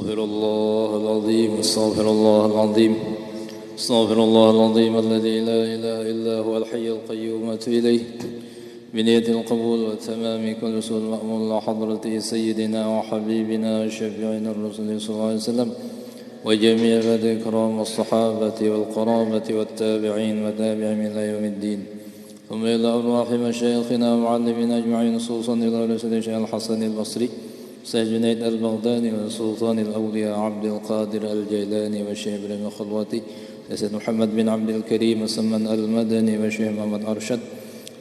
استغفر الله العظيم استغفر الله العظيم استغفر الله العظيم الذي لا إله إلا هو الحي القيوم أتوب إليه بنية القبول وتمام كل سوء المأمول على حضرة سيدنا وحبيبنا وشفيعنا الرسول صلى الله عليه وسلم وجميع ذوي الكرام والصحابة والقرابة والتابعين وتابعين إلى يوم الدين ثم إلى أرواح مشايخنا ومعلمين أجمعين خصوصا إلى رسول الشيخ الحسن البصري سيد جنيد البغدادي وسلطان الأولياء عبد القادر الجيلاني والشيخ إبراهيم الخلوتي سيد محمد بن عبد الكريم وسمن المدني والشيخ محمد أرشد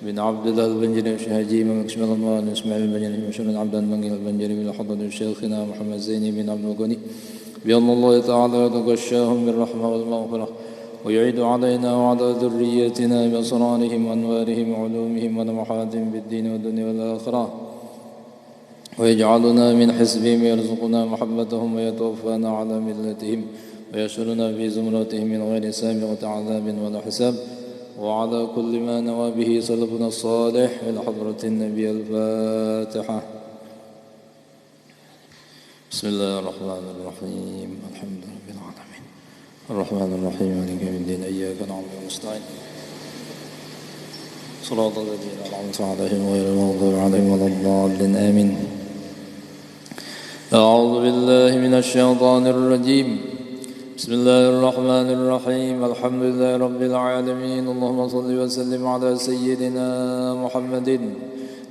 بن عبد الله البنجري والشيخ هجيم ومكشم الأنوار إسماعيل البنجري وشمل عبد المنجل البنجري لحضرة شيخنا محمد زيني بن عبد الغني بأن الله تعالى يتغشاهم بالرحمة والمغفرة ويعيد علينا وعلى ذريتنا بأسرارهم وأنوارهم وعلومهم ونفحاتهم بالدين والدنيا والآخرة ويجعلنا من حزبهم ويرزقنا محبتهم ويتوفانا على ملتهم ويشرنا في زمرتهم من غير سابقة عذاب ولا حساب وعلى كل ما نوى به سلفنا الصالح إلى حضرة النبي الفاتحة. بسم الله الرحمن الرحيم الحمد لله رب العالمين الرحمن الرحيم مالك يوم الدين إياك نعبد ونستعين صراط الذين أنعمت عليهم غير المغضوب عليهم ولا الضالين آمين. أعوذ بالله من الشيطان الرجيم بسم الله الرحمن الرحيم الحمد لله رب العالمين اللهم صل وسلم على سيدنا محمد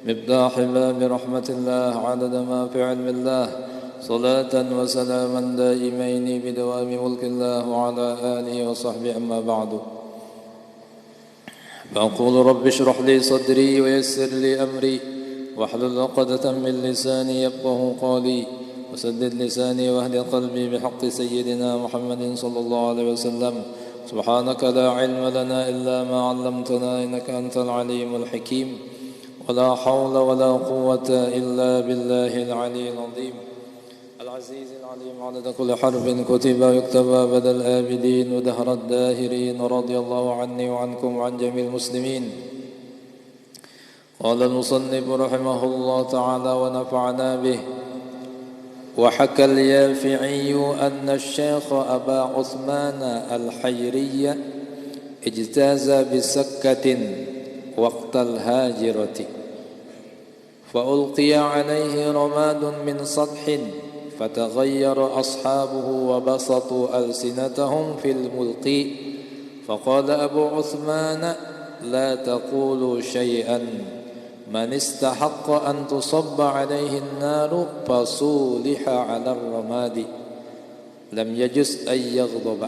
مفتاح باب رحمة الله عدد ما في علم الله صلاة وسلاما دائمين بدوام ملك الله وعلى آله وصحبه أما بعد فأقول رب اشرح لي صدري ويسر لي أمري واحلل عقدة من لساني يفقه قولي وسدد لساني واهد قلبي بحق سيدنا محمد صلى الله عليه وسلم سبحانك لا علم لنا إلا ما علمتنا إنك أنت العليم الحكيم ولا حول ولا قوة إلا بالله العلي العظيم العزيز العليم عدد كل حرف كتب ويكتب أبد الآبدين ودهر الداهرين رضي الله عني وعنكم وعن جميع المسلمين. قال المصنف رحمه الله تعالى ونفعنا به وحكى اليافعي أن الشيخ أبا عثمان الحيري اجتاز بسكة وقت الهاجرة فألقي عليه رماد من سطح فتغير أصحابه وبسطوا ألسنتهم في الملقي فقال أبو عثمان لا تقولوا شيئا من استحق أن تصب عليه النار فصولح على الرماد لم يجز أن يغضب.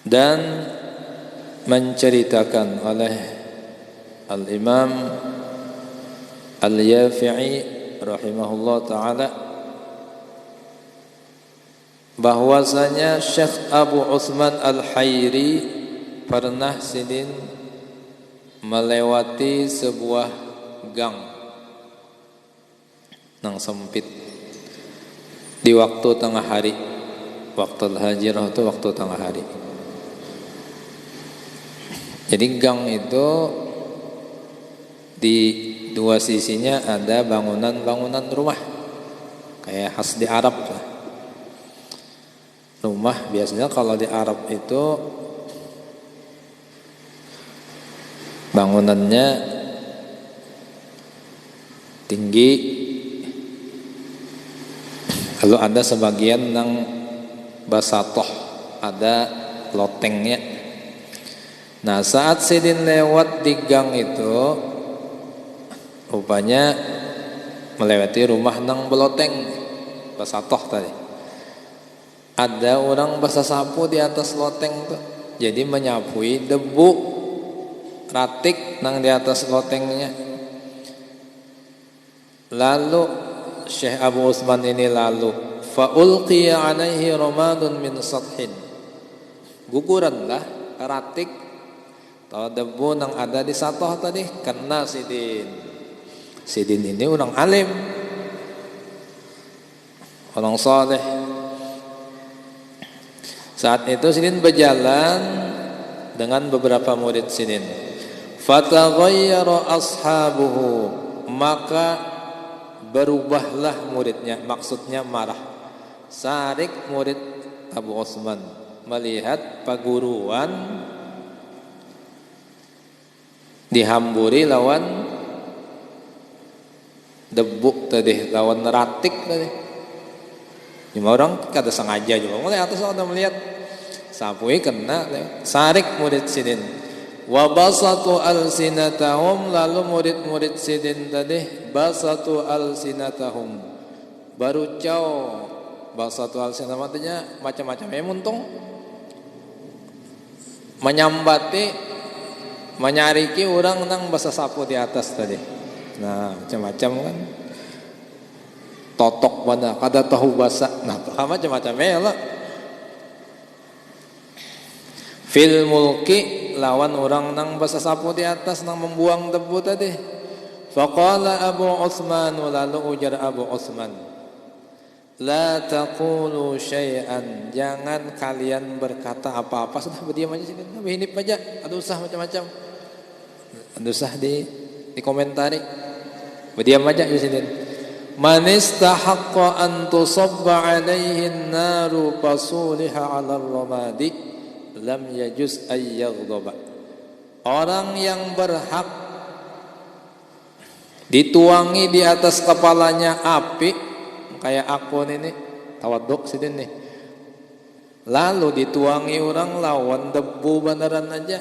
Dan menceritakan oleh Al-Imam Al-Yafi'i rahimahullah ta'ala bahwasanya Syekh Abu Utsman Al-Hayri pernah sidin melewati sebuah gang yang sempit di waktu tengah hari. Waktu hajirah itu waktu tengah hari. Jadi gang itu di dua sisinya ada bangunan-bangunan rumah kayak khas di Arab lah. Rumah biasanya kalau di Arab itu bangunannya tinggi, lalu ada sebagian yang basatoh, ada lotengnya. Nah, saat sidin lewat di gang itu, rupanya melewati rumah nang beloteng, basatoh tadi. Ada orang basasapu di atas loteng tuh, jadi menyapui debu ratik nang di atas lotengnya. Lalu Syekh Abu Utsman ini lalu fa ulqiya alaihi ramadun min sathin, guguranlah ratik atau debu nang ada di satoh tadi kena sidin. Sidin ini orang alim, orang saleh. Saat itu sidin berjalan dengan beberapa murid sidin. Fataghayyara ashabuhu, maka berubahlah muridnya, maksudnya marah. Sarik murid Abu Utsman melihat paguruan dihamburi lawan debu tadi, lawan ratik tadi. Cuma orang kada sengaja juga mulai atas orang melihat sapui kena. Sarik murid sidin wa basatu alsinatahum, lalu murid-murid sidin tadi basatu alsinatahum barucau. Basatu alsinatahum artinya macam-macam muntung menyambati menyariki orang nang basa sapu di atas tadi. Nah macam-macam kan, totok mana kada tahu basa, nah macam-macam lah. Fil mulki, lawan orang nang basa sapu di atas nang membuang debu tadi. Faqala Abu Utsman, lalu ujar Abu Utsman, la taqulu syai'an, jangan kalian berkata apa-apa, sudah berdiam aja sih, hinip aja, ada usah macam-macam, ada usah dikomentari, berdiam aja di sini. Man istahaqqa an tusabba alaihi an-naru fasuliha 'ala ar-ramadi lam yajuz ay yaghdaba. Orang yang berhak dituangi di atas kepalanya api, kayak akun ini tawaduk sidin nih, lalu dituangi orang lawan debu beneran aja,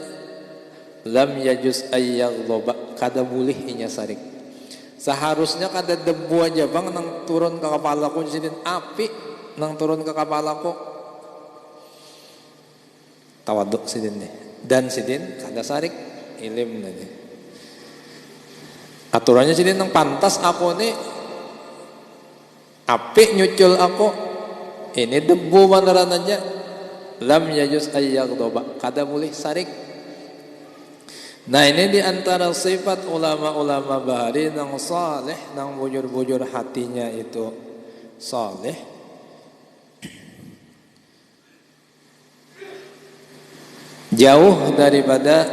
lam yajuz ay yaghdaba, kada boleh inya sarik. Seharusnya kada debu aja bang nang turun ke kepalaku sidin, api nang turun ke kepalaku, tawaduk sidin nih, dan sidin kada sarik ilim tadi. Aturannya sidin nang pantas aku nih api nyucul aku, ini debu beneran aja, lam yajuz ay yaghdaba, kada boleh sarik. Nah ini diantara sifat ulama-ulama bahari nang saleh, nang bujur-bujur hatinya itu saleh. Jauh daripada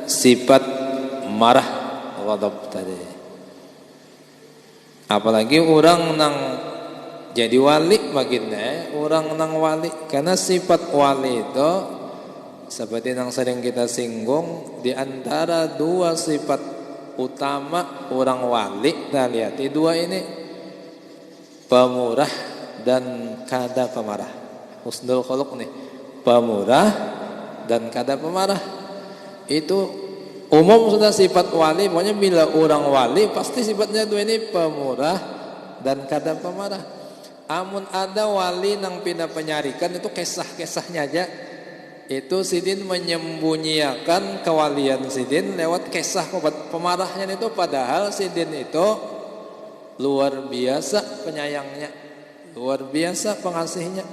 sifat marah, ghadab tadi. Apalagi orang nang jadi wali baginda, orang nang wali, karena sifat wali itu seperti yang sering kita singgung, di antara dua sifat utama orang wali, kita lihat di dua ini, pemurah dan kada pemarah. Husnul khuluq nih, pemurah dan kada pemarah. Itu umum sudah sifat wali. Pokoknya bila orang wali pasti sifatnya dua ini, pemurah dan kada pemarah. Amun ada wali nang pindah penyarikan, itu kisah-kisahnya aja, itu sidin menyembunyikan kewalian sidin lewat kisah pemarahnya itu, padahal sidin itu luar biasa penyayangnya, luar biasa pengasihnya.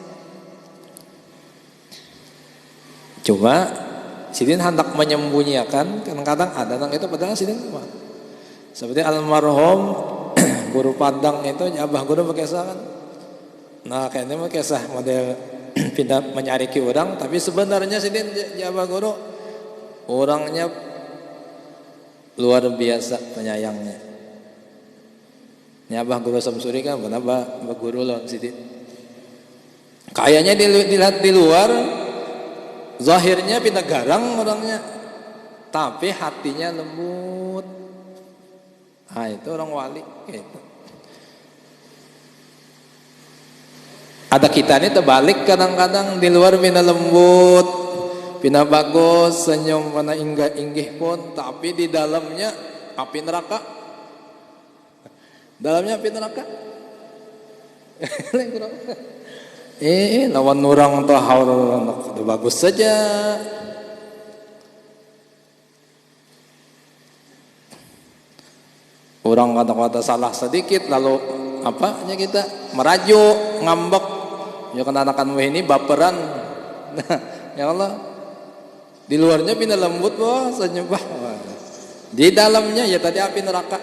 Cuma sidin hendak menyembunyikan, kadang-kadang ada nang itu, padahal sidin seperti almarhum guru Padang itu, Abah Guru berkisah kan. Nah kayaknya mah kisah model pindah menyariki orang, tapi sebenarnya sidin Abah Guru orangnya luar biasa penyayangnya. Ini Abah Guru Samsuri kan benar Abah Guru loh sidin. Kayaknya dilihat di luar, zahirnya pindah garang orangnya, tapi hatinya lembut. Nah itu orang wali gitu. Ada kita ini terbalik, kadang-kadang di luar pina lembut, pina bagus, senyum pina inggih pun, tapi di dalamnya api neraka. Dalamnya api neraka. Lawan orang tahu bagus saja. Orang kata-kata salah sedikit, lalu apanya kita merajuk, ngambek. Ya kan anak-anak ini baperan. Nah, ya Allah, di luarnya pindah lembut wah, senyum wah. Di dalamnya ya tadi api neraka.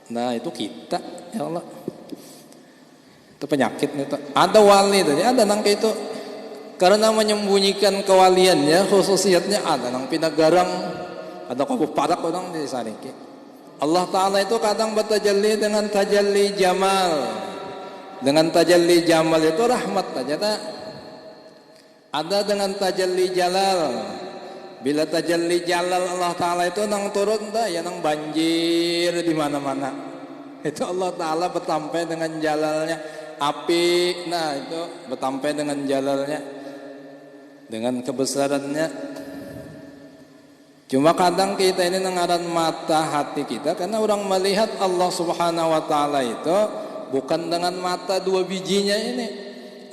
Nah itu kita, ya Allah. Itu penyakit itu. Ada wali tadi, ada nang itu karena menyembunyikan kewaliannya, khususiyatnya ada nang pindah garang, ada kabu parak orang di sariki. Allah Ta'ala itu kadang bertajalli dengan tajalli jamal. Dengan tajalli jamal itu rahmat saja tak? Ada dengan tajalli jalal. Bila tajalli jalal Allah Ta'ala itu nang turun tak? Ya nang banjir di mana-mana. Itu Allah Ta'ala bertampai dengan jalalnya. Api, nah itu bertampai dengan jalalnya, dengan kebesarannya. Cuma kadang kita ini nengaran mata hati kita, karena orang melihat Allah Subhanahu wa Ta'ala itu bukan dengan mata dua bijinya ini.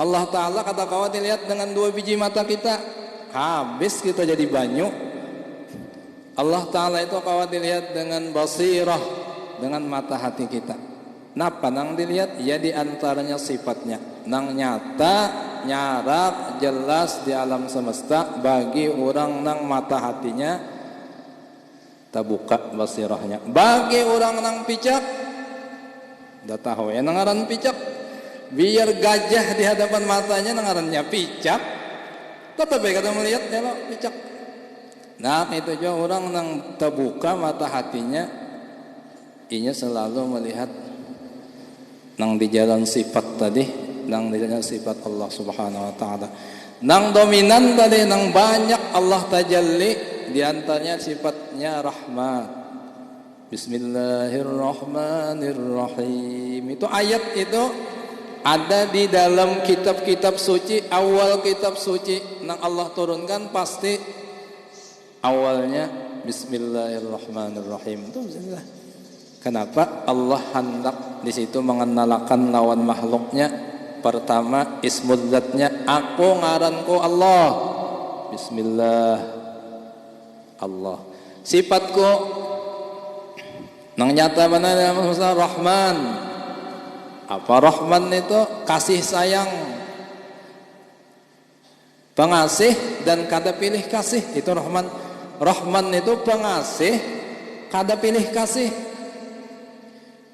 Allah Ta'ala kata kawan dilihat dengan dua biji mata kita, habis kita jadi banyu. Allah Ta'ala itu kawan dilihat dengan basirah, dengan mata hati kita. Napa nang dilihat? Ya diantaranya sifatnya nang nyata, nyarak, jelas di alam semesta bagi orang nang mata hatinya terbuka basirahnya. Bagi orang nang picak, dah tahu ya nangaran picak. Biar gajah di hadapan matanya nangarannya picak, tetapi kata melihat ya lo picak. Nah itu juga orang nang terbuka mata hatinya, inya selalu melihat nang di jalan sifat tadi, nang di jalan sifat Allah Subhanahu wa Ta'ala. Nang dominan tadi, nang banyak Allah tajalli. Di antaranya sifatnya rahmat. Bismillahirrahmanirrahim. Itu ayat itu ada di dalam kitab-kitab suci. Awal kitab suci nang Allah turunkan pasti awalnya Bismillahirrahmanirrahim. Itu bismillah. Kenapa Allah hendak di situ mengenalkan lawan makhluknya? Pertama ismul zatnya, aku ngaranku Allah. Bismillah. Allah. Sifatku nang nyata mana maksudnya Rahman. Apa Rahman itu? Kasih sayang, pengasih dan kada pilih kasih. Itu Rahman. Rahman itu pengasih, kada pilih kasih.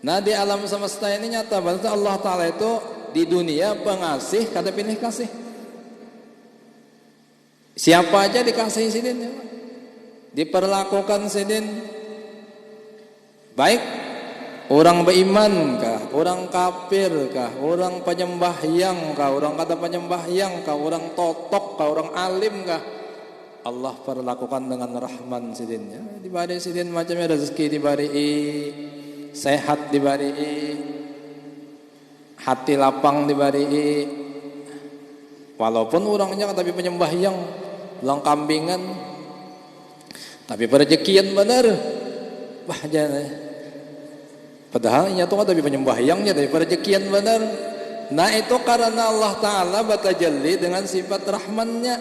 Nah di alam semesta ini nyata bahwa Allah Ta'ala itu di dunia pengasih, kada pilih kasih. Siapa aja dikasihi sidin ya, diperlakukan sidin baik. Orang beriman kah, orang kafir kah, orang penyembahyang kah, orang kata penyembahyang kah, orang totok kah, orang alim kah, Allah perlakukan dengan rahman sidin ya. Dibari sidin macamnya rezeki, dibari sehat, dibari hati lapang, dibari walaupun orangnya tapi penyembahyang lang kambingan, tapi perezekian benar. Wah jangan. Padahal nya tuh tapi penyembahyangnya dari perezekian benar. Nah itu karena Allah Ta'ala batajalli dengan sifat rahmannya.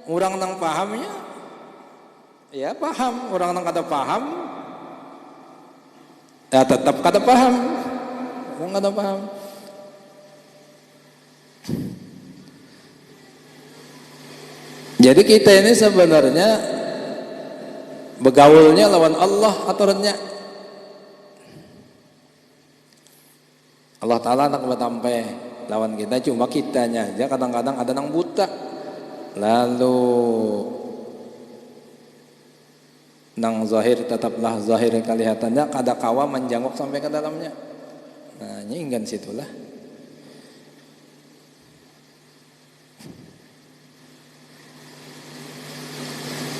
Orang nang pahamnya ya paham, orang nang kata paham ya tetap kata paham, orang kata paham. Jadi kita ini sebenarnya begaulnya lawan Allah aturannya. Allah Ta'ala nak bertampai lawan kita, cuma kitanya aja kadang-kadang ada nang buta. Lalu nang zahir tetaplah zahir kelihatannya, kada kawa menjangkau sampai ke dalamnya. Nah nyinggan situlah.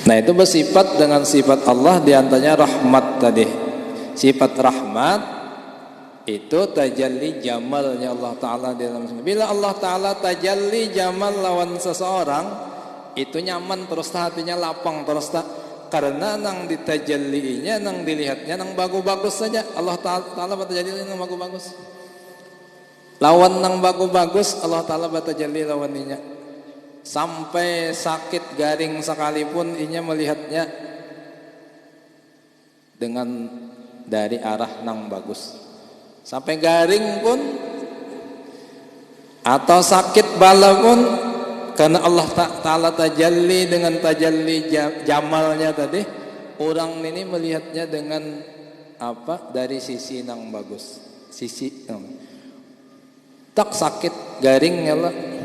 Nah itu bersifat dengan sifat Allah, diantaranya rahmat tadi. Sifat rahmat itu tajalli jamalnya Allah Ta'ala di dalam. Bila Allah Ta'ala tajalli jamal lawan seseorang, itu nyaman terus hatinya, lapang terus tak. Karena nang ditajallinya, nang dilihatnya nang bagus-bagus saja. Allah Ta'ala bertajalli nang bagus-bagus. Lawan nang bagus-bagus Allah Ta'ala bertajalli lawaninya. Sampai sakit garing sekalipun inya melihatnya dengan dari arah nang bagus. Sampai garing pun atau sakit bala pun, karena Allah Ta'ala tajalli dengan tajalli jamalnya tadi, orang ini melihatnya dengan apa? Dari sisi nang bagus, sisi tak sakit garing Allah.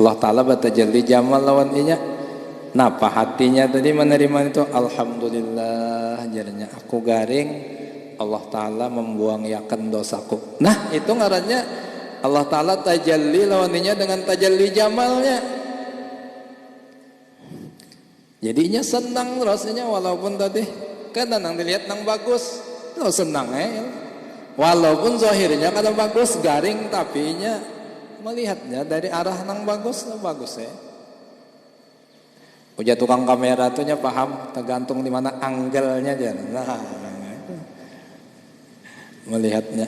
Allah Ta'ala bertajalli jamal lawan inya. Napa hatinya tadi menerima itu? Alhamdulillah, Allah jarnya aku garing Allah Ta'ala membuangyakan dosaku. Nah itu ngarannya Allah Ta'ala tajalli lawaninya dengan tajalli jamalnya. Jadinya senang rasanya walaupun tadi kan nang dilihat nang bagus lo senang walaupun zahirnya kadang bagus garing tapi nya melihatnya dari arah nang bagus bagus ujar tukang kamera tuh nya paham tergantung di mana angle-nya aja. Nah, melihatnya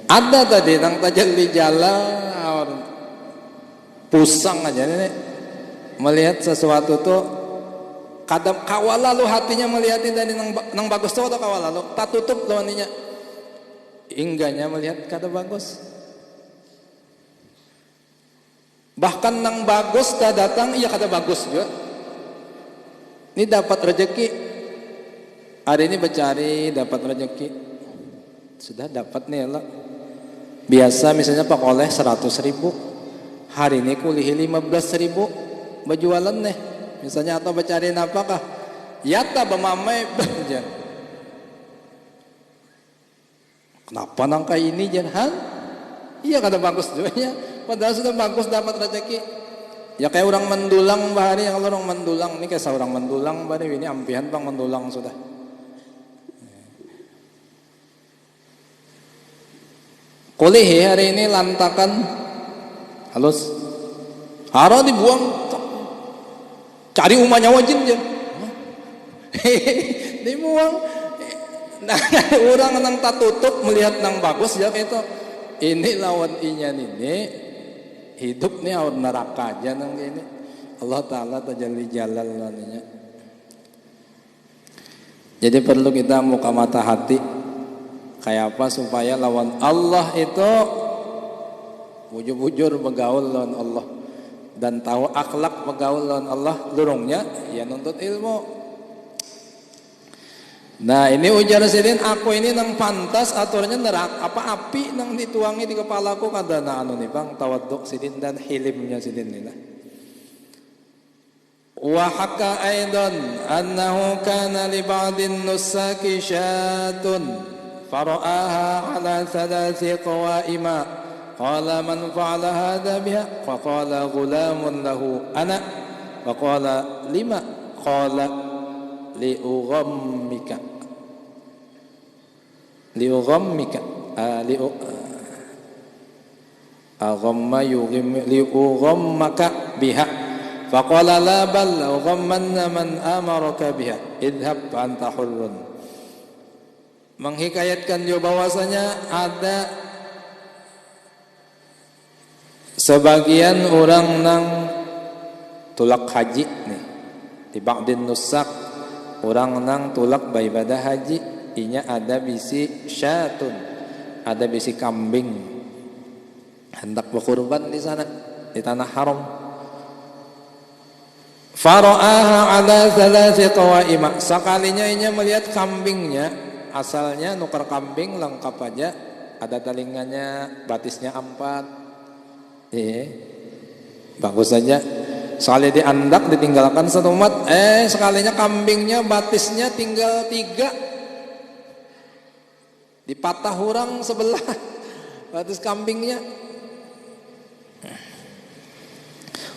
ada tadi nang tajalli jalan pusang aja nih melihat sesuatu tuh kadang kawal lalu hatinya melihatin dari nang bagus tuh atau kawal lalu tak tutup lawaninya hingganya melihat kada bagus bahkan nang bagus tak datang iya kada bagus juga. Ini dapat rezeki hari ini bercari dapat rezeki sudah dapat nih Allah biasa misalnya pak oleh 100.000 hari ini kuliah 15.000 berjualan nih misalnya atau bercari apakah yata bemamai banjar kenapa nangka ini jangan iya kada bagus juga ya padahal sudah bagus dapat rezeki ya kayak orang mendulang bahari yang orang mendulang ini kayak seorang mendulang bahari ini ampihan bang mendulang sudah kuliah hari ini lantakan halus hara dibuang cari umahnya wajin aja dibuang nah orang nang tak tutup melihat nang bagus ya kayak itu ini lawan inya ini hidup nih awal neraka aja nang ini Allah Ta'ala tajalli jalal namanya. Jadi perlu kita muka mata hati kayak apa supaya lawan Allah itu bujur-bujur bergaul lawan Allah dan tahu akhlak bergaul lawan Allah lurungnya ya nuntut ilmu. Nah ini ujar sidin aku ini nang pantas aturnya nerak apa api nang dituangi di kepalaku kada na anu nih bang tawaduk sidin dan hilimnya sidin ini lah. Wa haka aidan annahu kana li ba'din nusaki syatun fara'aha ala thalathi qawaima qala man fa'ala hadha biha faqala ghulamun lahu ana faqala lima qala liughammika aghamma yughim liughammaka biha faqala la bal ughammanna man amaraka biha idhab anta hurrun. Menghikayatkan juga bahwasanya ada sebagian orang nang tulak haji nih di ba'din nusak orang nang tulak beribadah haji inya ada bisi syatun ada bisi kambing hendak berkurban di sana di tanah haram fara'aha ala thalathi qawaima sekalinya inya melihat kambingnya asalnya nuker kambing lengkap aja ada telingannya batisnya 4 bagus saja sekali diandak ditinggalkan satu umat sekalinya kambingnya batisnya tinggal 3 dipatah orang sebelah batis kambingnya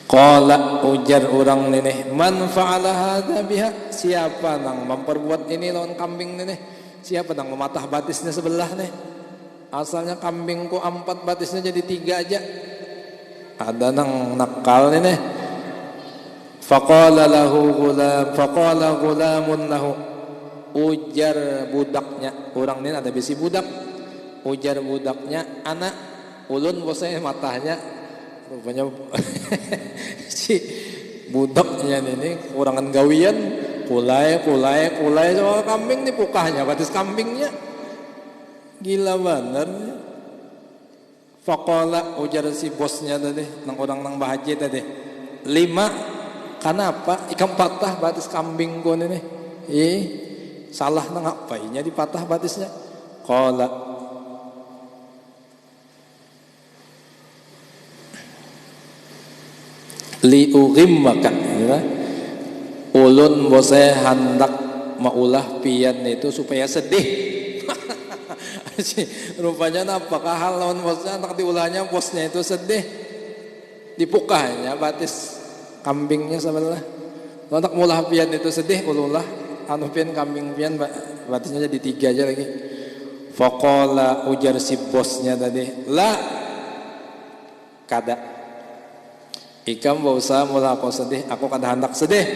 qala ujar orang nenek man fa'ala hadza biha siapa nang memperbuat ini lawan kambing nenek siapa nang mematah batisnya sebelah nih asalnya kambingku 4 batisnya jadi 3 aja ada nang nakal nih faqala ghulamun lahu ujar budaknya orang ini ada bisi budak ujar budaknya anak ulun bosnya matanya rupanya si budaknya ini kurangan gawian kulai soal kambing nih pukahnya batis kambingnya gila bener. Faqala ujar si bosnya tadi nang orang nang bahaji tadi 5 kenapa ikan patah batis kambing gua nih salah nang apa inya dipatah batisnya qala li ughimmaka ulun bose hendak maulah pian itu supaya sedih. Rupanya apakah hal lawan bosnya tak diulahnya bosnya itu sedih. Dipukahnya batis kambingnya sebelah. Kalau tak maulah pian itu sedih ululah anu pian kambing pian batisnya jadi 3 aja lagi. Faqala ujar si bosnya tadi, la kada ikam gak usah mula aku sedih, aku kada hendak sedih.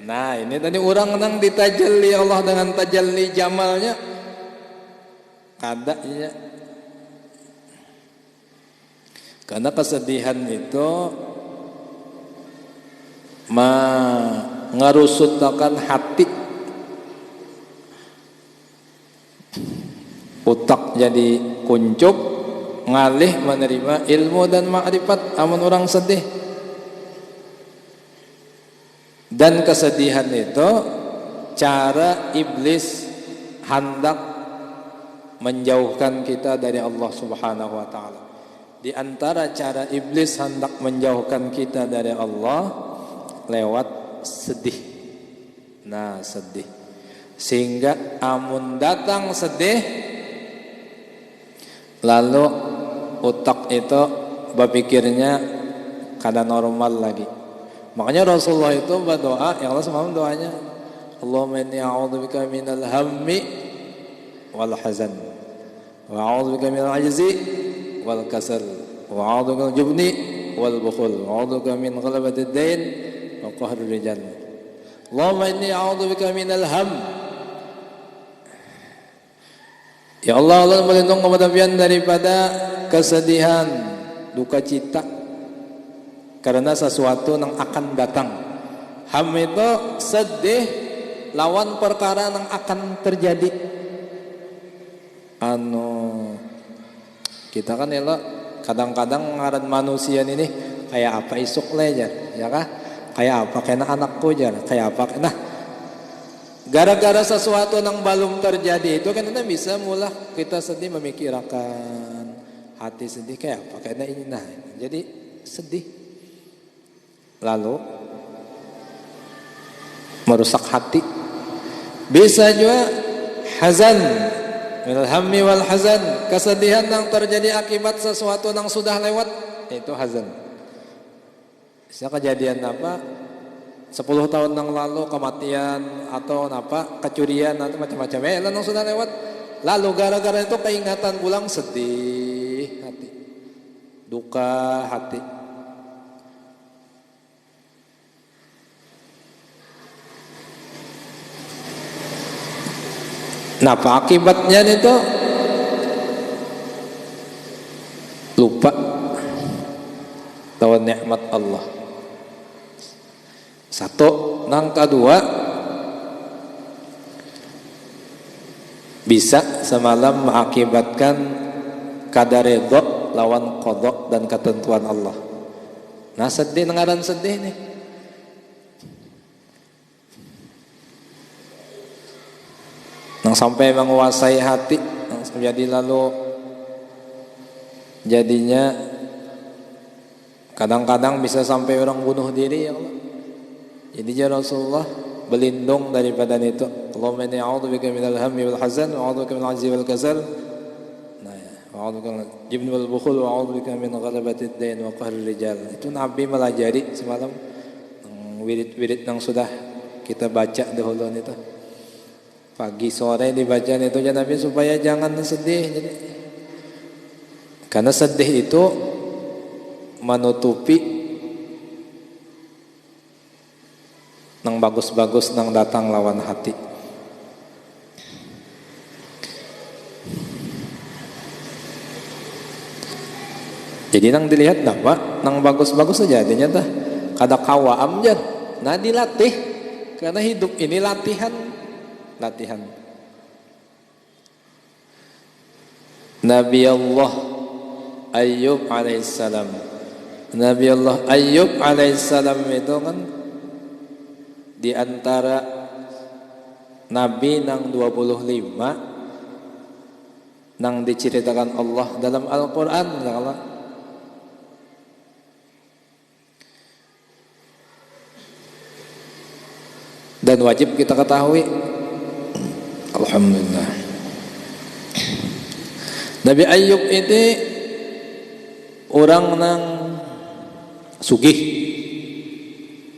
Nah ini tadi orang nang ditajalli Allah dengan tajalli jamalnya kada ya. Karena kesedihan itu ngerusutakan hati, utak jadi kuncup, ngalih menerima ilmu dan makrifat amun orang sedih. Dan kesedihan itu cara iblis hendak menjauhkan kita dari Allah Subhanahu wa taala. Di antara cara iblis hendak menjauhkan kita dari Allah lewat sedih. Nah, sedih. Sehingga amun datang sedih lalu otak itu berpikirnya kada normal lagi. Makanya Rasulullah itu berdoa, ya Allah semalam doanya, Allahumma inni a'udzubika minal hammi wal hazan wa a'udzubika minal ajzi wal kasal wa a'udzubika minal jubni wal bukhul wa a'udzubika min ghalabatid dain wa qahrir rijal. Allahumma inni a'udzubika minal ham. Ya Allah, Allah melindungi kepada pian daripada kesedihan, duka cita karena sesuatu yang akan datang. Ham itu sedih lawan perkara yang akan terjadi. Kita kan elok kadang-kadang ngaran manusia ini kayak apa isuk lejar, ya kah? Kayak apa kena anakku jar, kayak apa nah. Gara-gara sesuatu yang belum terjadi itu kan kita bisa mulai kita sedih memikirkan hati sedih kayak apa karena ini nah jadi sedih lalu merusak hati. Bisa juga hazan minal hammi wal hazan, kesedihan yang terjadi akibat sesuatu yang sudah lewat itu hazan. Bisa kejadian apa 10 tahun yang lalu kematian atau apa kecurian atau macam-macam yang sudah lewat, lalu gara-gara itu keingatan pulang sedih hati, duka hati. Nah apa akibatnya itu? Lupa lawan nikmat Allah. Satu, nang kedua bisa semalam mengakibatkan kadar ridho lawan qada dan ketentuan Allah. Nah sedih ngaran sedih nih. Nang sampai menguasai hati, nang jadi lalu jadinya kadang-kadang bisa sampai orang bunuh diri ya Allah. Jadi ya Rasulullah berlindung daripada itu. Allahumma inni a'udzubika minal hammi wal hazan wa a'udzubika minal ajzi wal kasal. Nah, wa a'udzubika minal jibni wal bukhul wa a'udzubika min ghalabatid dain wa qahrir rijal. Itu Nabi melajari semalam wirid-wirid yang sudah kita baca dahulu itu. Pagi sore dibaca itu ya Nabi supaya jangan sedih. Jadi karena sedih itu menutupi nang bagus-bagus nang datang lawan hati. Jadi nang dilihat dapat nang bagus-bagus saja adanya tah kada kawaam jan. Nah dilatih karena hidup ini latihan. Nabi Allah Ayyub alaihissalam. Nabi Allah Ayyub alaihissalam itu kan di antara nabi nang 25 nang diceritakan Allah dalam Al-Qur'an ya Allah. dan wajib kita ketahui. Alhamdulillah, Nabi Ayub ini orang nang sugih,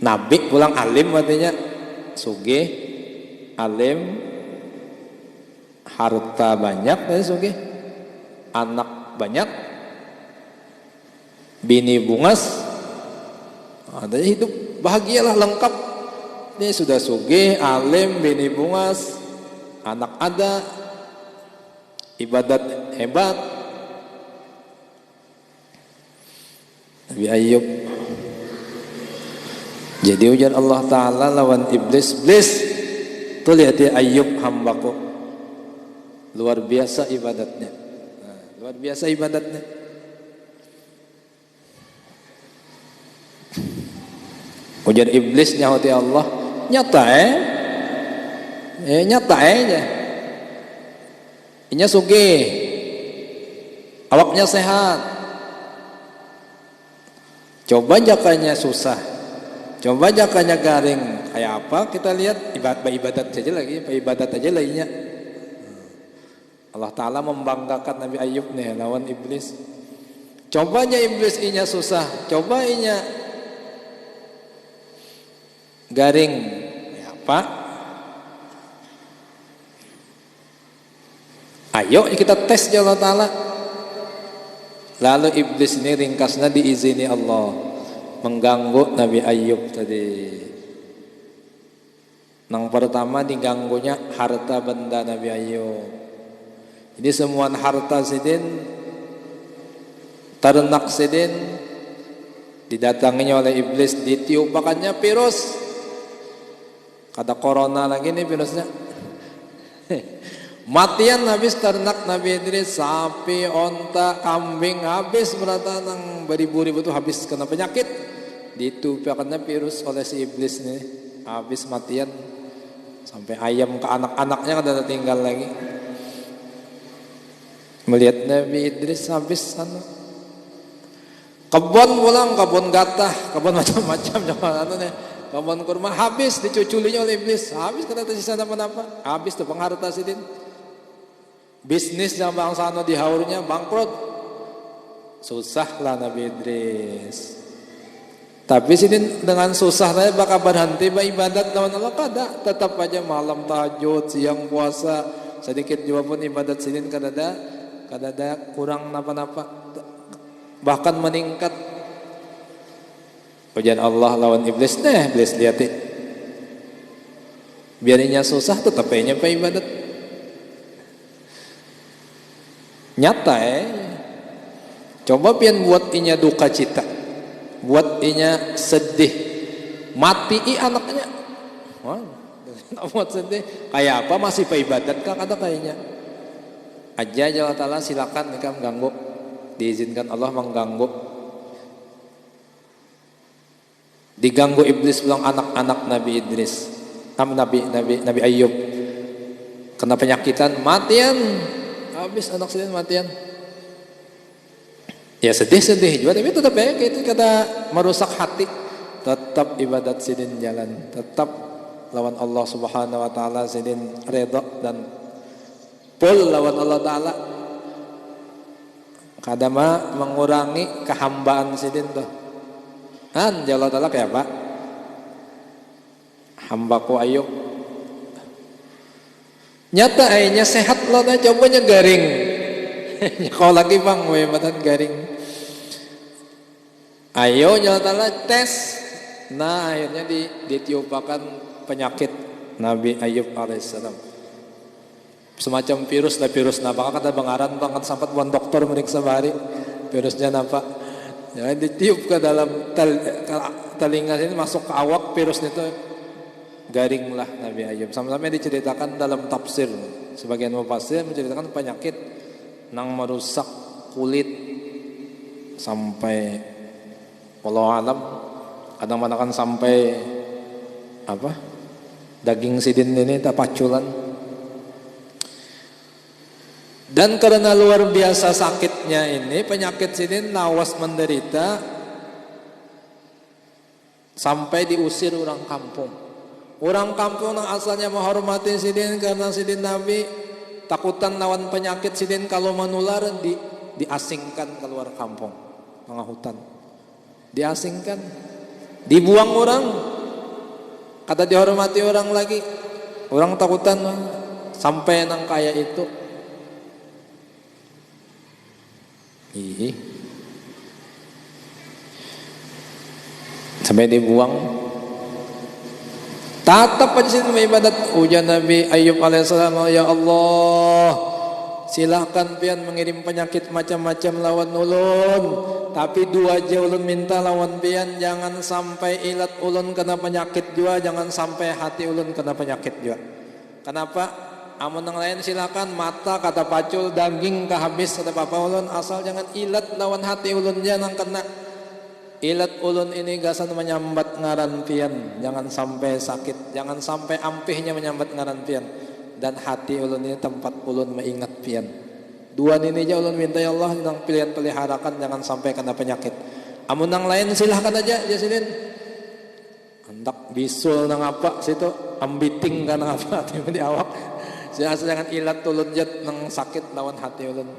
nabi pulang alim, artinya sugih, alim, harta banyak, dan sugih, anak banyak, bini bungas, adanya hidup bahagialah, lengkap. Ini sudah sugih, alim, bini bungas, anak ada, ibadat hebat. Nabi Ayub. Jadi ujar Allah Ta'ala lawan iblis, iblis tuh lihat ya Ayub hambaku, luar biasa ibadatnya. Luar biasa ibadatnya. Ujar iblis nyahuti Allah, nyata nyata aja. Inya sugih, awaknya sehat. Coba jakanya susah, coba jakanya garing, kayak apa? Kita lihat ibadat saja lagi, ibadat aja lainnya. Allah Ta'ala membanggakan Nabi Ayub nih lawan iblis. Cobanya iblis inya susah, coba inya garing, ya apa? Ayo kita tes ya Allah Ta'ala. Lalu iblis ini ringkasnya diizini Allah mengganggu Nabi Ayub tadi. Yang pertama diganggunya harta benda Nabi Ayub. Jadi semua harta sidin, ternak sidin didatanginya oleh iblis, ditiupakannya virus. Kata corona lagi nih virusnya. Matian habis ternak Nabi Idris, sapi, onta, kambing habis, berata nang beribu-ribu tuh habis kena penyakit. Ditupakannya virus oleh si iblis nih, habis matian. Sampai ayam ke anak-anaknya kada tinggal lagi. Melihat Nabi Idris habis kebun pulang, kebun gatah, kebun macam-macam jangan nih. Kebun kurma habis, dicuculinya oleh iblis, habis kada tersisa apa-apa, habis tuh pengharta sidin. Bisnis yang bangsa dihaurnya bangkrut, susahlah Nabi Idris. Tapi sidin dengan susah saya bakal berhenti ibadat lawan Allah kada, tetap aja malam tahajud, siang puasa, sedikit juga pun ibadat sidin kada ada kurang napa-napa, bahkan meningkat. Ujian Allah lawan iblis deh, iblis lihat biarinya susah tetap aja ibadat. Nyata coba pian buat inya duka cita, buat inya sedih, mati anaknya, buat sedih, kayak apa masih ibadat kah kata kayaknya. Aja Allah Ta'ala silakan nikah mengganggu, diizinkan Allah mengganggu. Diganggu iblis pulang anak-anak Nabi Idris, Nabi Ayub kena penyakitan, matian, habis anak sidin matian. Ya sedih juga, tapi tetap itu kata merusak hati. Tetap ibadat sidin jalan, tetap lawan Allah Subhanahu Wa Ta'ala sidin redha dan pul lawan Allah Ta'ala. Kadama mengurangi kehambaan sidin tuh. Han Allah Ta'ala kayak apa? Hambaku Ayub nyata ayahnya sehat loh, cobanya garing. Kalau lagi bang, badan garing. Ayo Allah Ta'ala tes. Nah akhirnya ditiupakan penyakit Nabi Ayub alaihissalam. Semacam virus lah, virus napa kata bangaran banget sampai buat dokter meriksa bahari virusnya napa. Ya, ditiup ke dalam telinga ini, masuk ke awak virusnya itu, garinglah Nabi Ayub. Sama-sama diceritakan dalam tafsir, sebagian mufassir menceritakan penyakit nang merusak kulit sampai wallahu alam, kadang-kadang sampai apa daging sidin ini tapaculan. Dan karena luar biasa sakitnya ini, penyakit sidin lawas menderita sampai diusir orang kampung. Orang kampung yang asalnya menghormati sidin karena sidin Nabi, takutan lawan penyakit sidin kalau menular, diasingkan keluar kampung, tengah hutan. Diasingkan, dibuang orang, kata dihormati orang lagi. Orang takutan sampai nang kaya itu. Sampai dibuang. Tatap aja sini ibadat. Ujar Nabi Ayub alaihissalam, ya Allah, silahkan pian mengirim penyakit macam-macam lawan ulun, tapi dua aja ulun minta lawan pian, jangan sampai ilat ulun kena penyakit jua, jangan sampai hati ulun kena penyakit jua. Kenapa? Amun yang lain silakan, mata kata pacul, daging kehabis kata papa ulun, asal jangan ilat lawan hati ulun jangan kena. Ilat ulun ini gasan menyambat ngaran pian, jangan sampai sakit, jangan sampai ampihnya menyambat ngaran pian. Dan hati ulun ini tempat ulun mengingat pian. Dua ini aja ulun minta ya Allah, yang pilihan peliharakan jangan sampai kena penyakit. Amun yang lain silahkan aja jasidin. Hendak bisul nang apa situ, ambiting kan apa di awak. Jangan ilat ulun jet nang sakit lawan hati ulun.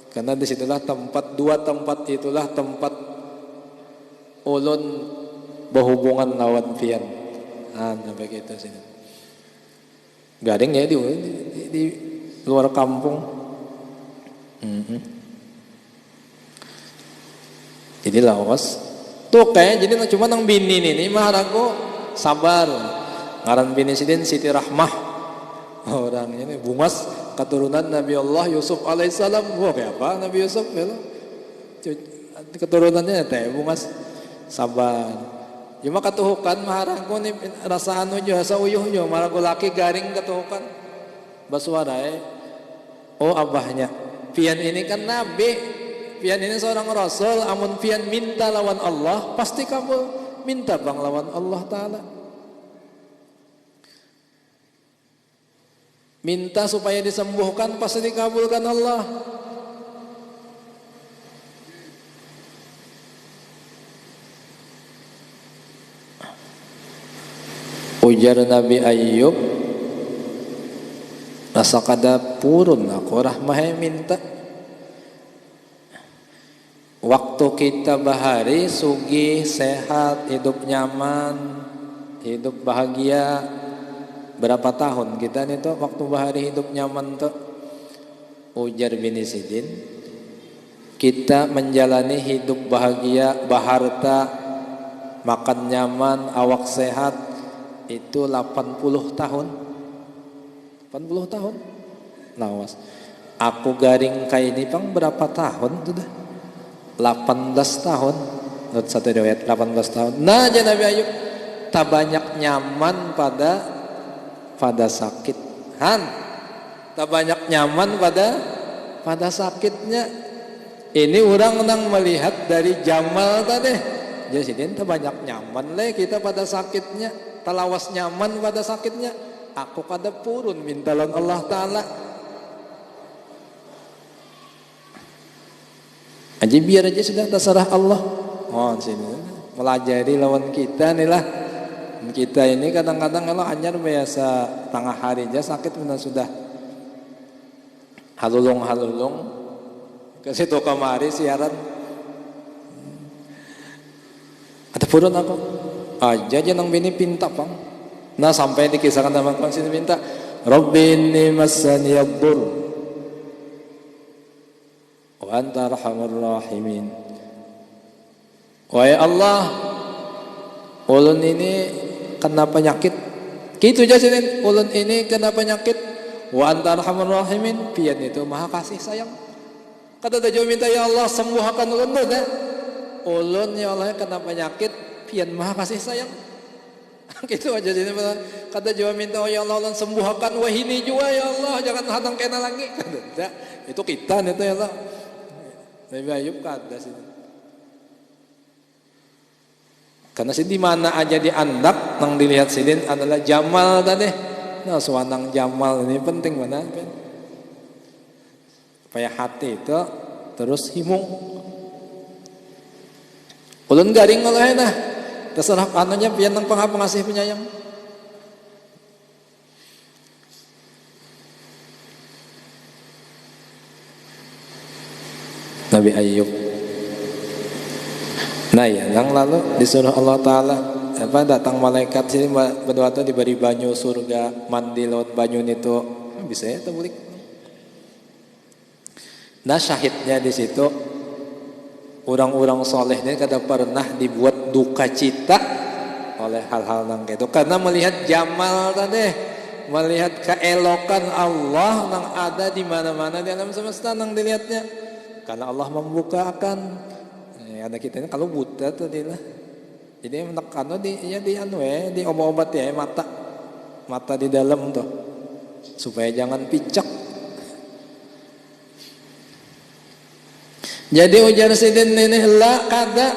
Karena disitulah tempat, dua tempat itulah tempat ulun berhubungan lawan pian. Sampai gitu sini. Gading ya di luar kampung. Jadi lawas. Tuh kayak jadi cuma nang bini ini mah aku sabar. Ngaran bini sidin Siti Rahmah. Orang ini bungas keturunan Nabi Allah Yusuf alaihissalam. Wah kayak apa Nabi Yusuf ya? Keturunannya teh bungas. Sabar. Cuma katuhukan maharangku ni rasa anu jo asa uyuh jo maraku laki garing katuhukan. Basuarai. Oh abahnya. Pian ini kan nabi. Pian ini seorang rasul, amun pian minta lawan Allah pasti kabul. Minta bang lawan Allah taala. Minta supaya disembuhkan pasti dikabulkan Allah. Ujar Nabi Ayub, rasa kada purun aku rahmah minta. Waktu kita bahari sugih, sehat, hidup nyaman, hidup bahagia. Berapa tahun kita nih tuh waktu bahari hidup nyaman tuh? Ujar bini sidin, kita menjalani hidup bahagia, baharta, makan nyaman, awak sehat. Itu 80 tahun. 80 tahun. Lawas. Aku garing kayak ini pang berapa tahun sudah? 18 tahun. Menurut satu riwayat 18 tahun. Nah, aja Nabi Ayub tak banyak nyaman pada sakit. Tak banyak nyaman pada sakitnya. Ini orang melihat dari Jamal tadi. Jadi tak banyak nyaman lah kita pada sakitnya. Talawas nyaman pada sakitnya. Aku kada purun mintalan Allah Ta'ala. Aja biar aja sudah terserah Allah. Oh sini melajari lawan kita nih lah. Kita ini kadang-kadang kalau anyar biasa tengah hari aja sakit benar sudah halulung ke situ kamari siaran. Ada purun aku. Aja nang bini pinta pang. Nah sampai dikisahkan sama konsin minta, Rabbi inni massani yadur wa anta arhamur rahimin. Wahai Allah, ulun ini kena penyakit. Gitu aja sini, ulun ini kena penyakit. Wa anta arhamur rahimin, pian itu maha kasih sayang. Kata dia minta ya Allah sembuhkan ulun deh. Ulun ya Allah kena penyakit. Pian maha kasih sayang. Gitu aja sini kata jawab minta oh ya Allah sembuhkan wahini juga ya Allah jangan hadang kena lagi. Itu kita itu ya Allah. Nabi Ayub kata sini. Karena sih di mana aja diandak nang dilihat sidin adalah Jamal tadi. Nah suanang Jamal ini penting mana? Supaya hati itu terus himung. Ulun garing oleh nah. Terserah anunya pian nang pengasih penyayang. Nabi Ayub. Nah ya, yang lalu disuruh Allah Ta'ala datang malaikat sini berdoa tuh diberi banyu surga, mandi laut banyu itu bisa ya tebulik. Nah syahidnya di situ orang-orang soleh ini kada pernah dibuat duka cita oleh hal-hal nang itu karena melihat jamal tadi, melihat keelokan Allah yang ada di mana-mana di alam semesta nang dilihatnya, karena Allah membukakan anak kita ini kalau buta tadi lah, jadi menekan di obat-obat ya mata di dalam tuh supaya jangan picak. Jadi ujar sidin ini lah kada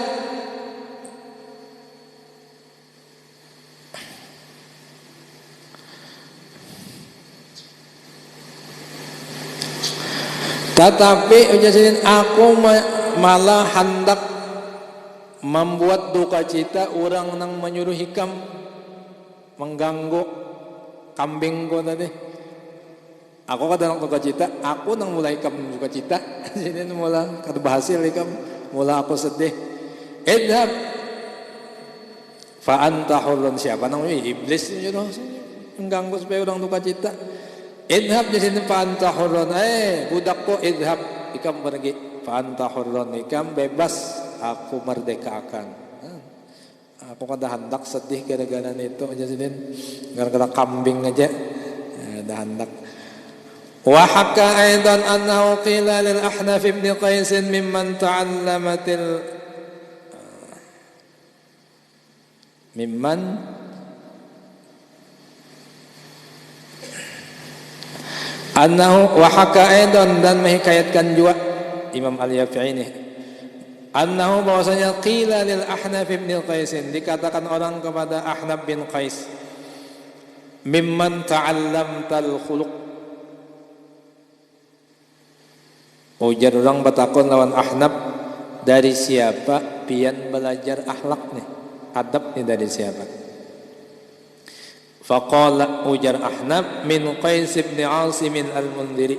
tetapi ujar sidin aku malah hendak membuat duka cita orang nang menyuruh hikam mengganggu kambingku tadi. Aku kadang duka cita, aku nang mulai hikam duka cita. Jadi mula kada berhasil hikam, mula aku sedih. Idhab fa anta hurrun, siapa nang iblis nyuruh mengganggu supaya orang duka cita. Idhab di sini fa anta hurrun, budakku idhab, hikam pergi. Fa anta hurrun, hikam bebas, aku merdekakan. Aku kada hendak sedih gara-gara itu aja sini, gara-gara kambing aja. Ada hendak. Wa hakka aidan annahu qila lil Ahnaf ibn Qais mimman ta'allamatil annahu wa hakka aidan, dan menghikayatkan juga Imam Al-Yafi'i ini annahu bahwasanya qila lil Ahnaf ibn Qais, dikatakan orang kepada Ahnaf bin Qais, mimman ta'allamtal khuluq. Ujar orang batakon lawan Ahnaf, dari siapa pian belajar akhlak nih, adab nih dari siapa? Faqala ujar Ahnaf, min Qais bin Asim al-Mundhiri,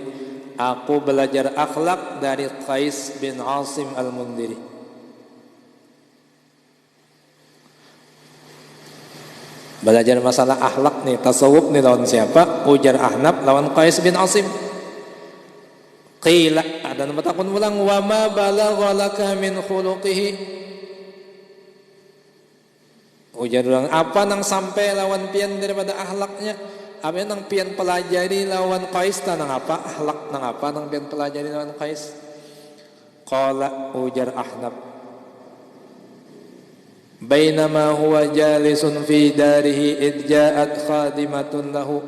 aku belajar akhlak dari Qais bin Asim al-Mundhiri. Belajar masalah akhlak nih, tasawuf nih lawan siapa? Ujar Ahnaf lawan Qais bin Asim. Qila, ada nama takun ulang, wa ma balagha laka min khuluqihi. Ujar orang, apa nang sampai lawan pian daripada akhlaknya? Apa nang pian pelajari lawan Qais, nang apa akhlak nang apa nang pian pelajari lawan Qais? Qala ujar Ahnaf, bainama huwa jalisun fi darihi id ja'at khadimatun lahu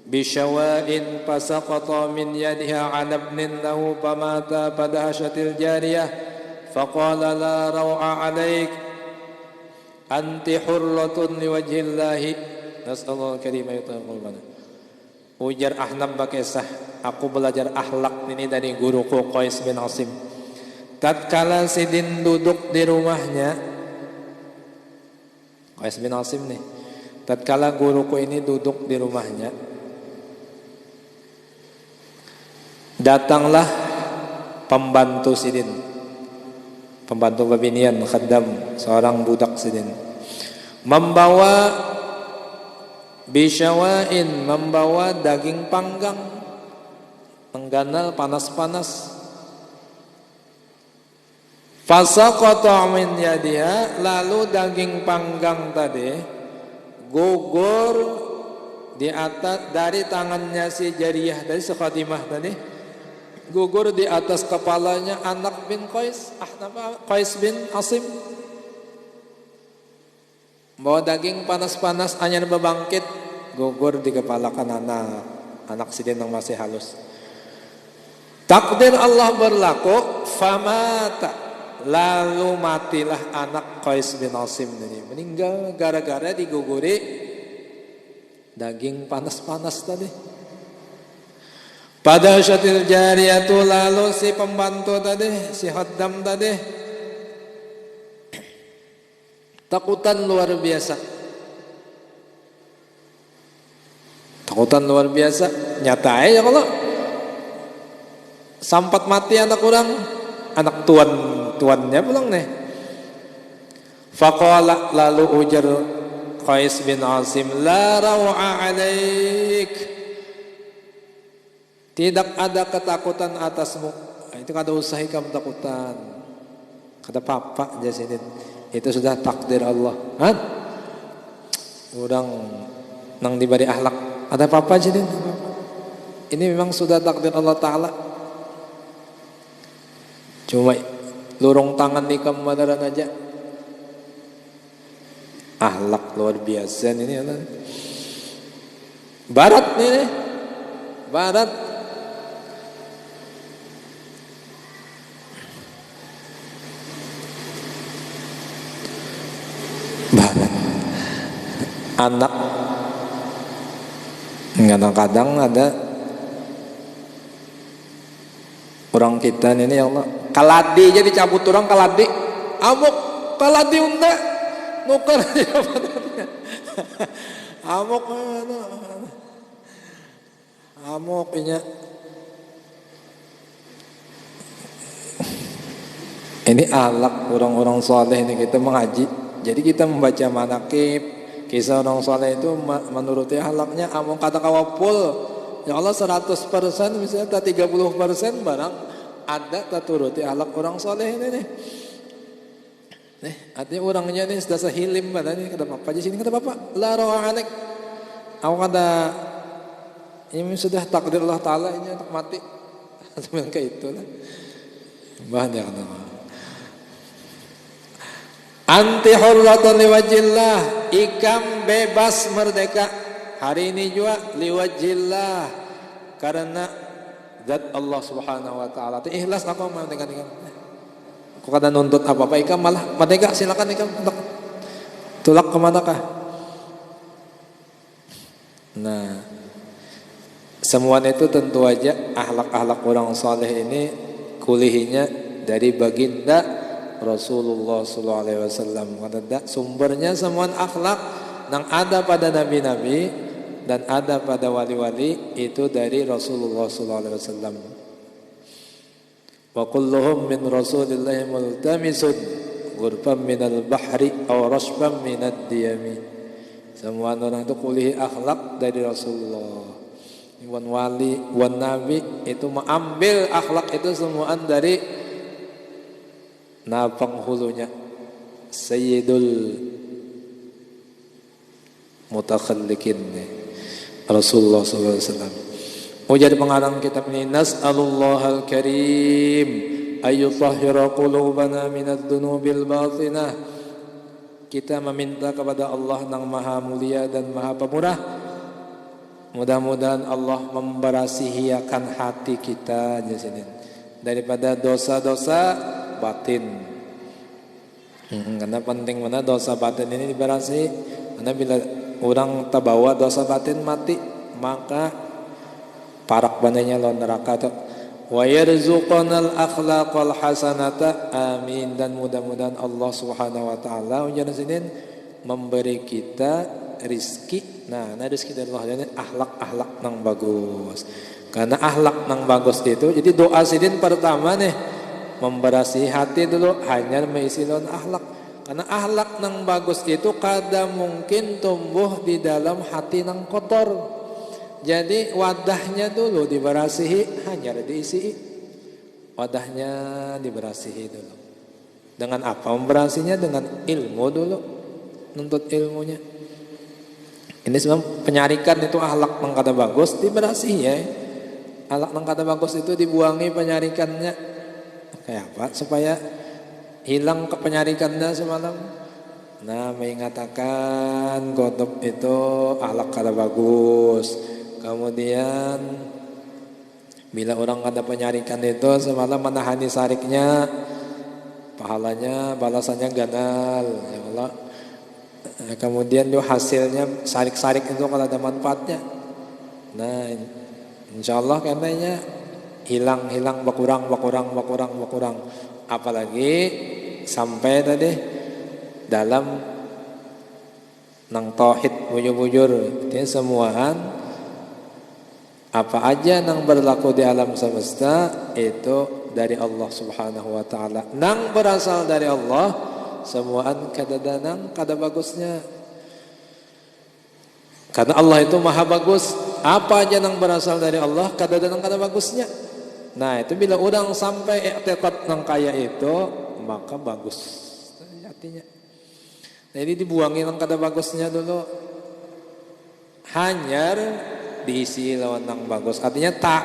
bishawa'in fasaqata min yadiha 'ala ibnin lahu famata fadahashatil jariyah faqala la raw'a 'alaik anti hurratun liwajhillahi nas'allahu karim ayatul mana. Ujar Ahnaf bakisah, aku belajar akhlak ini dari guruku Qais bin Asim. Tatkala sidin duduk di rumahnya, Qais bin Asim nih, tatkala guruku ini duduk di rumahnya, datanglah pembantu sidin, pembantu babinian, khaddam, seorang budak sidin, membawa bisyawain, membawa daging panggang, mengganal panas-panas. Fasaqata min yadiha, lalu daging panggang tadi gugur di atas dari tangannya si jariyah, dari si khadimah tadi, gugur di atas kepalanya anak bin Qais, Qais bin Asim. Bawa daging panas-panas anyar bebangkit, gugur di kepala anak sidin yang masih halus. Takdir Allah berlaku, famata, lalu matilah anak Qais bin Asim ini, meninggal gara-gara diguguri daging panas-panas tadi. Pada syatil jariyatu, lalu si pembantu tadi, si khaddam tadi, takutan luar biasa. Takutan luar biasa. Nyata ya kalau Sampat mati anak orang, anak tuannya pulang nih. Faqala, lalu ujar Qais bin Asim, la rawa alaik, tidak ada ketakutan atasmu. Itu kada usah ikam takutan, kata papa jasidin, itu sudah takdir Allah. Orang nang diberi akhlak, ada apa jasidin, ini memang sudah takdir Allah Ta'ala. Cuma lurung tangan ikam madaran aja. Akhlak luar biasa ini. Barat nih, barat. Barat. Anak kadang-kadang ada orang kita ini, ya Allah, kaladi jadi cabut orang kaladi, amuk kaladi unda nukar amuk amuk nya. Ini alak orang-orang soleh ini, kita mengaji, jadi kita membaca manakib kisah orang soleh itu menuruti halaknya. Amuk kata kawapul, ya Allah 100% misalnya 30% barang ada tak turuti halak orang soleh ini nih. Artinya orangnya nih sudah sehilim badan ini. Kata papa di sini, kata papa, la rawa anek. Aku kata ini sudah takdir Allah Ta'ala, ini untuk mati. Sebenarnya kayak itulah. Banyak nama. Anti hurratan liwajillah, ikam bebas merdeka hari ini juga liwajillah, karena zat Allah Subhanahu wa Ta'ala. Ikhlas aku mau dengan ikam. Aku kada nuntut apa-apa, ikam malah merdeka, silakan ikam untuk tulak kemanakah. Nah, semua itu tentu aja akhlak-akhlak orang saleh ini kulihinya dari baginda Rasulullah sallallahu alaihi wasallam. Kada sumbernya semua akhlak yang ada pada nabi-nabi dan ada pada wali-wali itu dari Rasulullah sallallahu alaihi wasallam. Wa kulluhum min Rasulillahi multamisun ghurfan minal bahri aw rashfan minad diyami. Semua orang itu kuliah akhlak dari Rasulullah. Wan wali, wan nabi itu mengambil akhlak itu semua dari penghulunya Sayyidul Mutakhalliqin Rasulullah sallallahu alaihi wasallam. Jadi pengarang kitab ini, nas'alullahal karim ayyutahhira qulubana minadz dzunubil batinah. Kita meminta kepada Allah yang maha mulia dan maha pemurah, mudah-mudahan Allah memberasihiakan hati kita daripada dosa-dosa batin. Karena penting mana dosa batin ini diberasihi. Karena bila orang terbawa dosa batin mati, maka parak bananya lawan neraka. Wa yarzuqanal akhlaqal hasanata, amin. Dan mudah-mudahan Allah Subhanahu wa taala memberi kita rizki. Nah rizki dari Allah ini akhlak-akhlak nang bagus. Karena akhlak nang bagus itu, jadi doa sidin pertama nih memberasi hati dulu, hanya mengisi lawan akhlak. Karena akhlak nang bagus itu kada mungkin tumbuh di dalam hati nang kotor. Jadi wadahnya dulu diberasihi, hanya diisi. Wadahnya diberasihi dulu. Dengan apa memberasinya? Dengan ilmu dulu, nuntut ilmunya. Ini sebab penyarikan itu akhlak nang kada bagus diberasihi ya. Akhlak nang kada bagus itu dibuangi penyarikannya. Kayak apa? Supaya hilang kepenyarikannya semalam. Nah, mengatakan godop itu akhlak kada bagus. Kemudian bila orang ada penyarikan itu semalam menahani sariknya, pahalanya balasannya ganal, ya Allah. Kemudian itu hasilnya sarik-sarik itu kalau ada manfaatnya. Nah, insya Allah katanya hilang berkurang. Apalagi sampai tadi dalam nang tauhid bujur-bujur, ini semuaan Apa aja nang berlaku di alam semesta itu dari Allah Subhanahu wa taala. Nang berasal dari Allah, semuaan kada danang kada bagusnya. Karena Allah itu maha bagus. Apa aja nang berasal dari Allah kada danang kada bagusnya. Nah, itu bila orang sampai i'tiqad nang kaya itu, maka bagus artinya. Nah, ini dibuangin nang kada bagusnya dulu. Hanyar diisi lawan nang bagus. Artinya tak.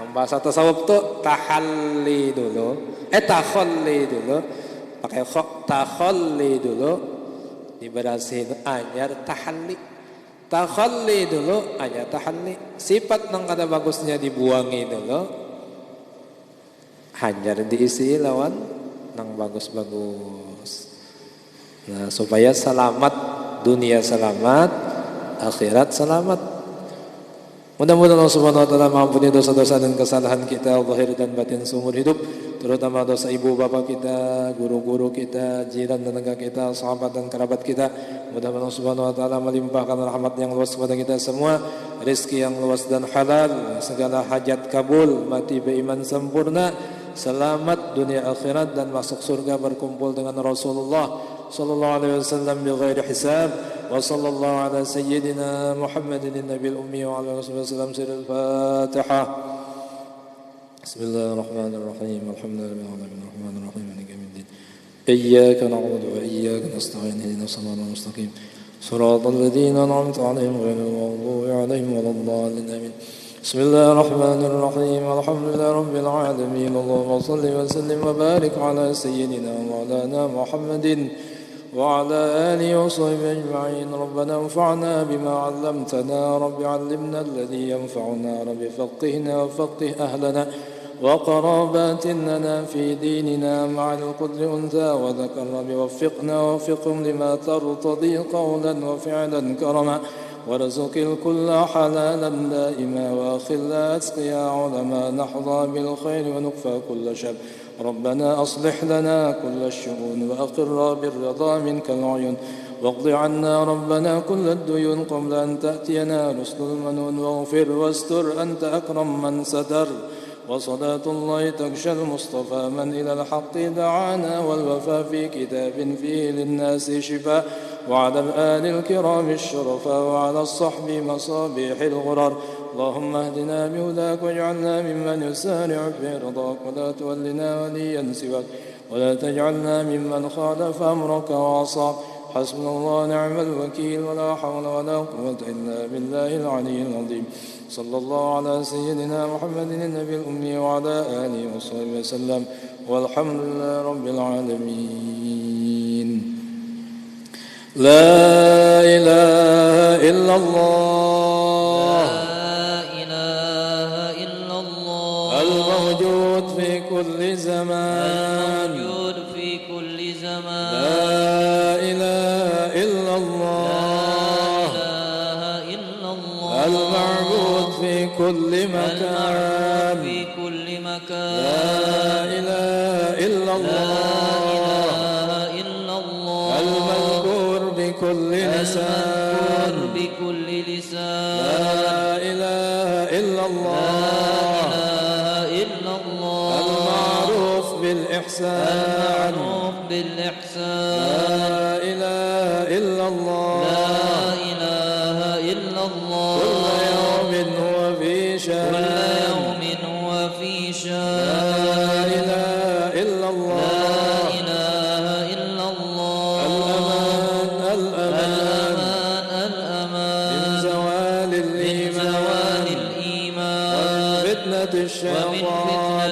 Ang bahasa tasawuf tuh tahalli dulu. Takhalli dulu. Pakai kha, takhalli dulu. Diberasihin anyar tahalli. Takhalli dulu anyar tahalli. Sifat nang kada bagusnya dibuangi dulu. Hanyar diisi lawan nang bagus-bagus. Nah, supaya selamat dunia selamat, akhirat selamat. Mudah-mudahan Allah Subhanahu wa taala mengampuni dosa-dosa dan kesalahan kita zahir dan batin seumur hidup, terutama dosa ibu bapa kita, guru-guru kita, jiran dan tetangga kita, sahabat dan kerabat kita. Mudah-mudahan Allah Subhanahu wa taala melimpahkan rahmat yang luas kepada kita semua, rezeki yang luas dan halal, segala hajat kabul, mati beriman sempurna, selamat dunia akhirat dan masuk surga berkumpul dengan Rasulullah sallallahu alaihi wasallam bighairi hisab. Wa sallallahu ala sayyidina Muhammadin nabiyil ummi wa ala alihi wasallam. Sirul Fatihah. Bismillahirrahmanirrahim. Alhamdulillahi rabbil alamin maliki yaumiddin. Iyyaka na'budu wa iyyaka nasta'in. Ihdinas siratal mustaqim. Siratal ladzina an'amta 'alaihim ghairil maghdubi 'alaihim waladdallin. Amin. Bismillahirrahmanirrahim. Alhamdulillahi rabbil alamin. Allahumma shalli wa sallim wa barik ala sayyidina wa maulana Muhammadin وعلى آله وصحبه أجمعين. ربنا انفعنا بما علمتنا رب علمنا الذي ينفعنا رب فقهنا وفقه أهلنا وقرابات لنا في ديننا مع القدر أنثى وذكر رب وفقنا ووفقهم لما ترتضي قولا وفعلا كرما ورزق الكل حلالا دائما وأخل أتقيا علما نحظى بالخير ونكفى كل شر. ربنا أصلح لنا كل الشؤون وأقر بالرضا منك العيون واقض عنا ربنا كل الديون قبل أن تأتينا رسل المنون واغفر واستر أنت أكرم من ستر. وصلاة الله تغشى المصطفى من إلى الحق دعانا والوفاء في كتاب فيه للناس شفاء وعلى الآل الكرام الشرفاء وعلى الصحب مصابيح الغرر. اللهم اهدنا بهداك واجعلنا ممن يسارع في رضاك ولا تولنا وليا سواك ولا تجعلنا ممن خالف أمرك وعصاك. حسبنا الله ونعم الوكيل ولا حول ولا قوة إلا بالله العلي العظيم. صلى الله على سيدنا محمد النبي الأمي وعلى آله وصحبه وسلم والحمد لله رب العالمين. لا إله إلا الله الموجود في كل زمان لا إله إلا الله المعبود في كل مكان لا إله إلا الله المذكور بكل لسان لا إله إلا الله المعروف بالإحسان لا إله إلا الله كل يوم هو في شان لا إله إلا الله الأمان من زوال الإيمان ومن فتنة الشيطان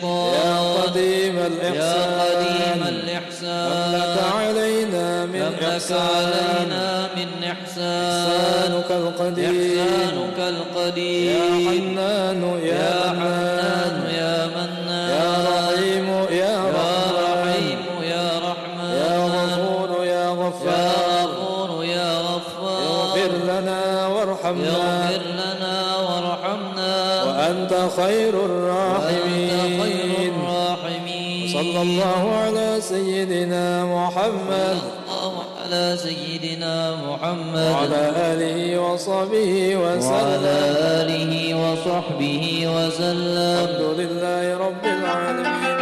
يا قديم الإحسان أملك علينا من إحسانك القديم يا حنان يا منان يا رحيم يا رحمن يا غفور يا غفار اغفر لنا وارحمنا وأنت خير الراحمين. صلى الله على سيدنا محمد على سيدنا محمد وعلى آله وصحبه وعلى وسلم. آله وصحبه وسلم. الحمد لله رب العالمين.